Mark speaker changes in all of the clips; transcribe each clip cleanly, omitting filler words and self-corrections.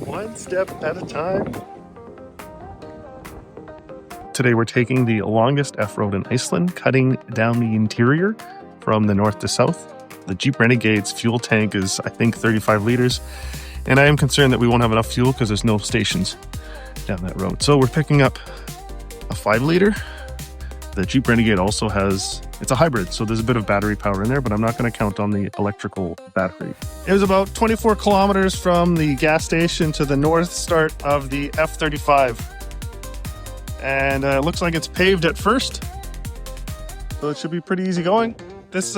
Speaker 1: One step at a time. Today we're taking the longest F-road in Iceland, cutting down the interior from the north to south. The Jeep Renegade's fuel tank is, I think, 35 liters, and I am concerned that we won't have enough fuel because there's no stations down that road. So we're picking up a 5 liter. The Jeep Renegade also has, it's a hybrid, so there's a bit of battery power in there, but I'm not going to count on the electrical battery. It was about 24 kilometers from the gas station to the north start of the F35. And it looks like it's paved at first, so it should be pretty easy going. This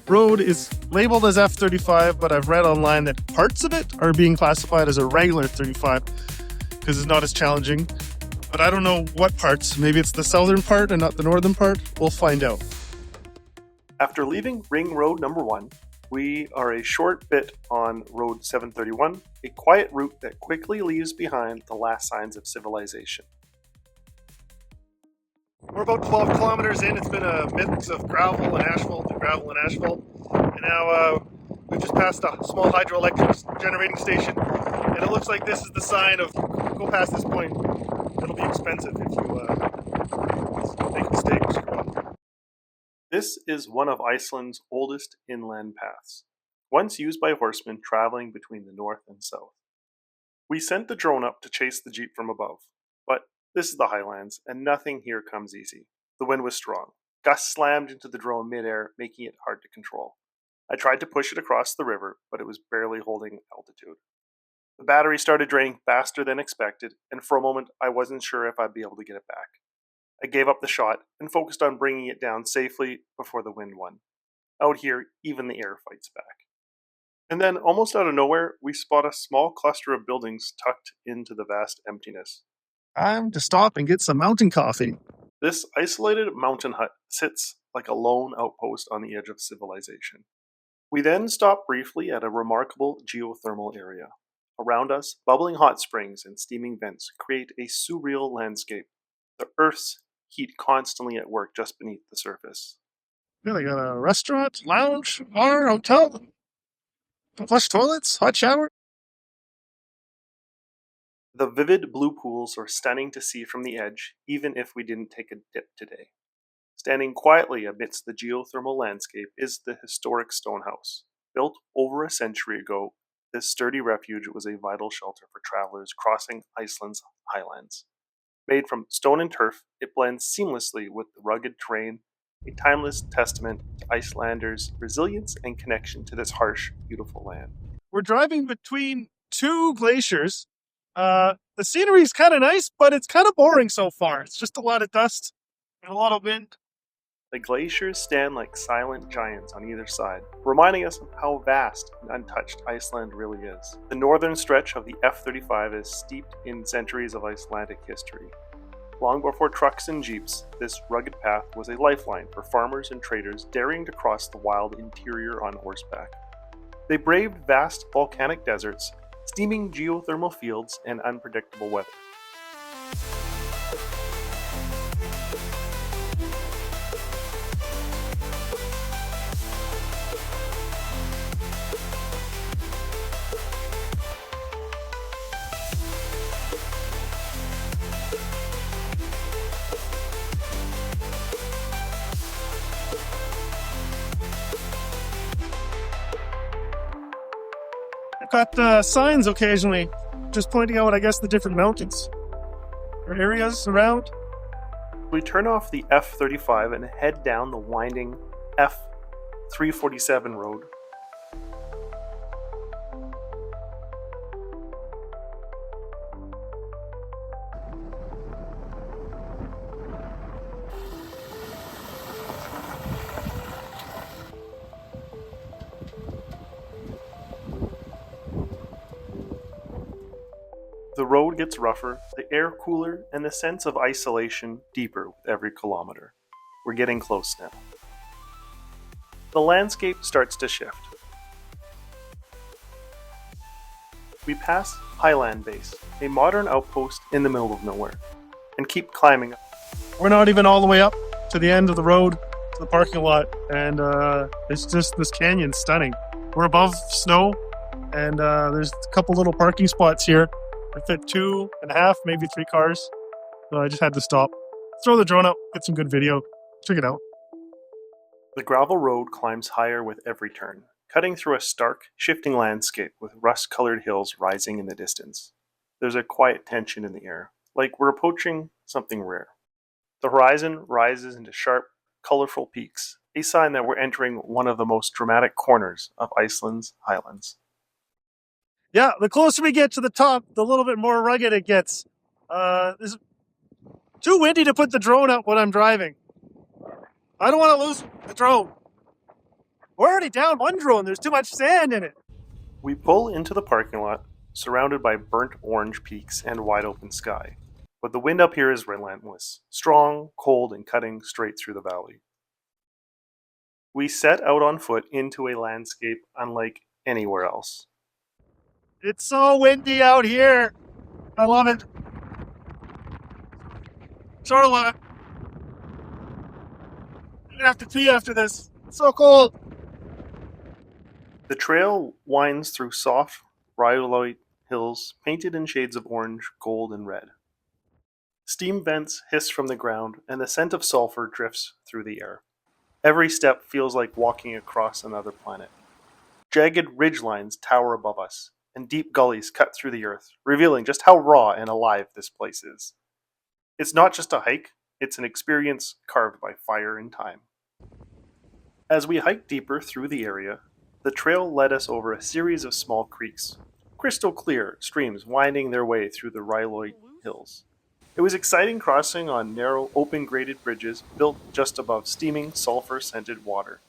Speaker 1: road is labeled as F35, but I've read online that parts of it are being classified as a regular 35 because it's not as challenging. But I don't know what parts. Maybe it's the southern part and not the northern part. We'll find out. After leaving Ring Road number 1, we are a short bit on Road 731, a quiet route that quickly leaves behind the last signs of civilization. We're about 12 kilometers in. It's been a mix of gravel and asphalt and gravel and asphalt. And now we've just passed a small hydroelectric generating station. And it looks like this is the sign of go past this point. It'll be expensive if you make a mistake or screw up. This is one of Iceland's oldest inland paths, once used by horsemen traveling between the north and south. We sent the drone up to chase the Jeep from above, but this is the Highlands, and nothing here comes easy. The wind was strong. Gusts slammed into the drone midair, making it hard to control. I tried to push it across the river, but it was barely holding altitude. The battery started draining faster than expected, and for a moment I wasn't sure if I'd be able to get it back. I gave up the shot and focused on bringing it down safely before the wind won. Out here, even the air fights back. And then, almost out of nowhere, we spot a small cluster of buildings tucked into the vast emptiness. Time to stop and get some mountain coffee. This isolated mountain hut sits like a lone outpost on the edge of civilization. We then stop briefly at a remarkable geothermal area. Around us, bubbling hot springs and steaming vents create a surreal landscape, the Earth's heat constantly at work just beneath the surface. Yeah, they got a restaurant, lounge, bar, hotel, flush toilets, hot shower. The vivid blue pools are stunning to see from the edge, even if we didn't take a dip today. Standing quietly amidst the geothermal landscape is the historic stone house. Built over a century ago, this sturdy refuge was a vital shelter for travelers crossing Iceland's Highlands. Made from stone and turf, it blends seamlessly with the rugged terrain, a timeless testament to Icelanders' resilience and connection to this harsh, beautiful land. We're driving between two glaciers. The scenery is kind of nice, but it's kind of boring so far. It's just a lot of dust and a lot of wind. The glaciers stand like silent giants on either side, reminding us of how vast and untouched Iceland really is. The northern stretch of the F35 is steeped in centuries of Icelandic history. Long before trucks and jeeps, this rugged path was a lifeline for farmers and traders daring to cross the wild interior on horseback. They braved vast volcanic deserts, steaming geothermal fields, and unpredictable weather. Got signs occasionally, just pointing out, I guess, the different mountains or areas around. We turn off the F35 and head down the winding F347 road. The road gets rougher, the air cooler, and the sense of isolation deeper with every kilometer. We're getting close now. The landscape starts to shift. We pass Highland Base, a modern outpost in the middle of nowhere, and keep climbing up. We're not even all the way up to the end of the road, to the parking lot, and it's just, this canyon's stunning. We're above snow, And there's a couple little parking spots here. I fit 2.5, maybe 3 cars. So I just had to stop. Throw the drone up, get some good video. Check it out. The gravel road climbs higher with every turn, cutting through a stark, shifting landscape with rust-colored hills rising in the distance. There's a quiet tension in the air, like we're approaching something rare. The horizon rises into sharp, colorful peaks, a sign that we're entering one of the most dramatic corners of Iceland's Highlands. Yeah, the closer we get to the top, the little bit more rugged it gets. It's too windy to put the drone up when I'm driving. I don't want to lose the drone. We're already down one drone. There's too much sand in it. We pull into the parking lot, surrounded by burnt orange peaks and wide open sky. But the wind up here is relentless, strong, cold, and cutting straight through the valley. We set out on foot into a landscape unlike anywhere else. It's so windy out here. I love it. Sort of love it. I'm gonna have to pee after this. It's so cold. The trail winds through soft, rhyolite hills painted in shades of orange, gold, and red. Steam vents hiss from the ground, and the scent of sulfur drifts through the air. Every step feels like walking across another planet. Jagged ridgelines tower above us, and deep gullies cut through the earth, revealing just how raw and alive this place is. It's not just a hike, it's an experience carved by fire and time. As we hiked deeper through the area, the trail led us over a series of small creeks, crystal clear streams winding their way through the Rhyolite hills. It was exciting crossing on narrow, open-graded bridges built just above steaming, sulfur-scented water.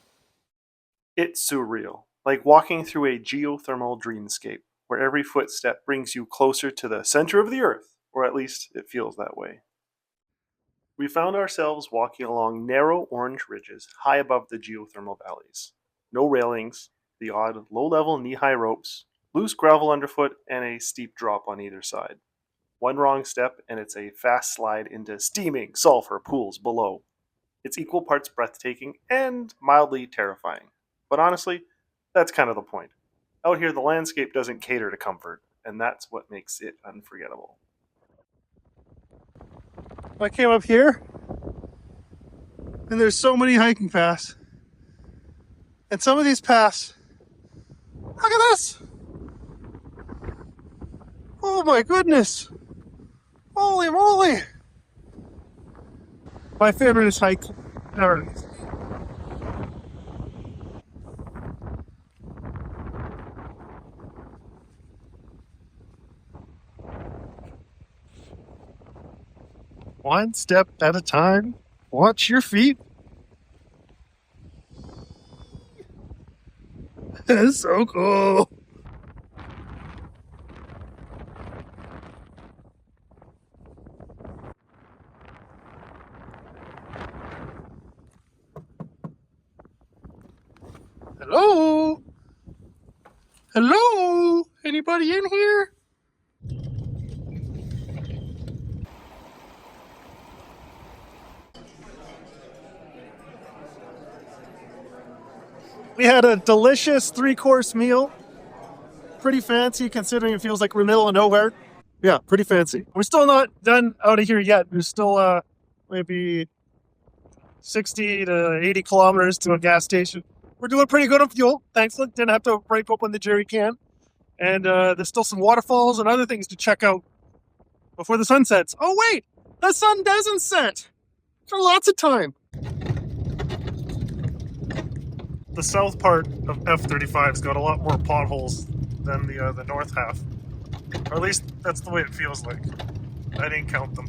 Speaker 1: It's surreal, like walking through a geothermal dreamscape, where every footstep brings you closer to the center of the earth, or at least it feels that way. We found ourselves walking along narrow orange ridges high above the geothermal valleys. No railings, the odd low-level knee-high ropes, loose gravel underfoot, and a steep drop on either side. One wrong step and it's a fast slide into steaming sulfur pools below. It's equal parts breathtaking and mildly terrifying. But honestly, that's kind of the point. Out here the landscape doesn't cater to comfort, and that's what makes it unforgettable. I came up here, and there's so many hiking paths. And some of these paths, look at this! Oh my goodness! Holy moly! My favorite is hike ever. One step at a time. Watch your feet. That's so cool. Hello? Hello? Anybody in here? We had a delicious 3-course meal. Pretty fancy considering it feels like we're in the middle of nowhere. Yeah, pretty fancy. We're still not done out of here yet. There's still maybe 60 to 80 kilometers to a gas station. We're doing pretty good on fuel. Thankfully, didn't have to break open the jerry can. And there's still some waterfalls and other things to check out before the sun sets. Oh wait, the sun doesn't set for lots of time. The south part of F35's got a lot more potholes than the north half. Or at least that's the way it feels like. I didn't count them.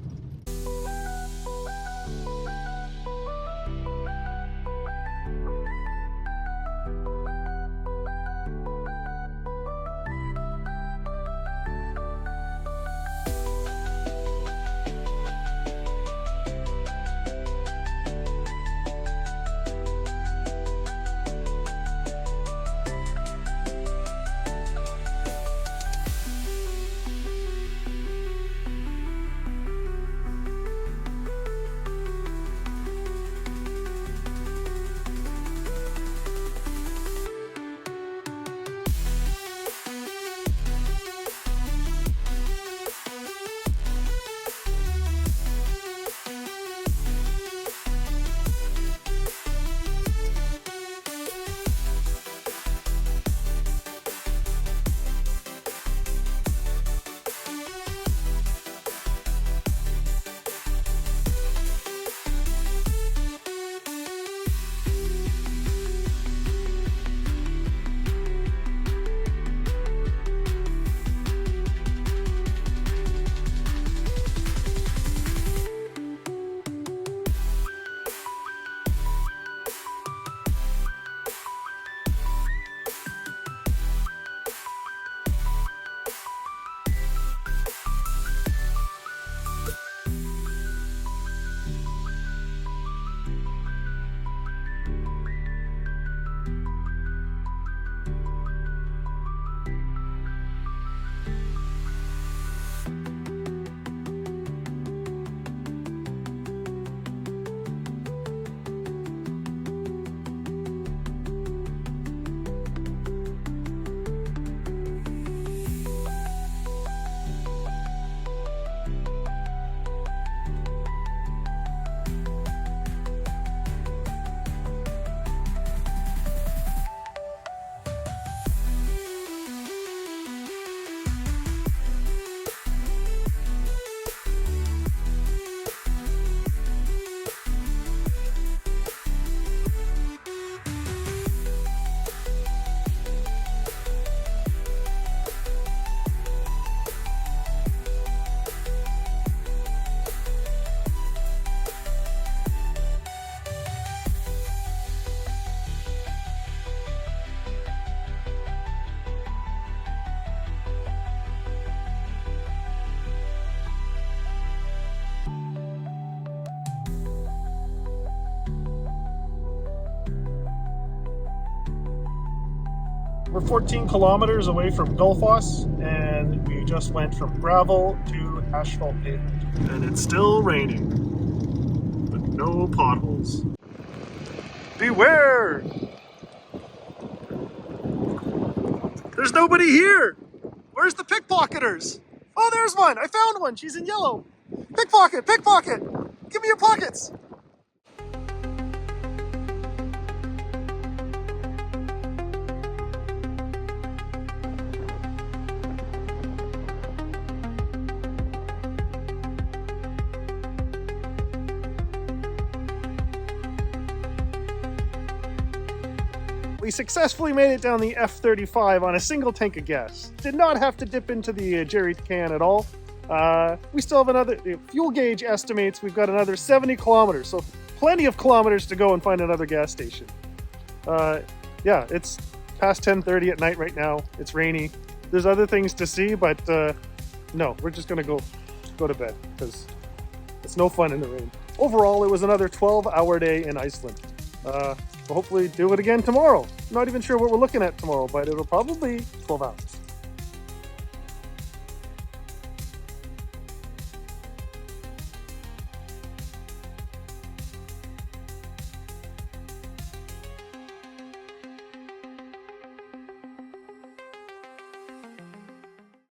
Speaker 1: We're 14 kilometers away from Gullfoss, and we just went from gravel to asphalt pavement. And it's still raining, but no potholes. Beware! There's nobody here! Where's the pickpocketers? Oh, there's one! I found one! She's in yellow! Pickpocket! Pickpocket! Give me your pockets! We successfully made it down the F35 on a single tank of gas. Did not have to dip into the jerry can at all. We still have another, fuel gauge estimates we've got another 70 kilometers, so plenty of kilometers to go and find another gas station. Yeah, it's past 10:30 at night right now. It's rainy. There's other things to see, but no, we're just gonna go to bed because it's no fun in the rain. Overall, it was another 12-hour day in Iceland. We'll hopefully do it again tomorrow. I'm not even sure what we're looking at tomorrow, but it'll probably be 12 hours.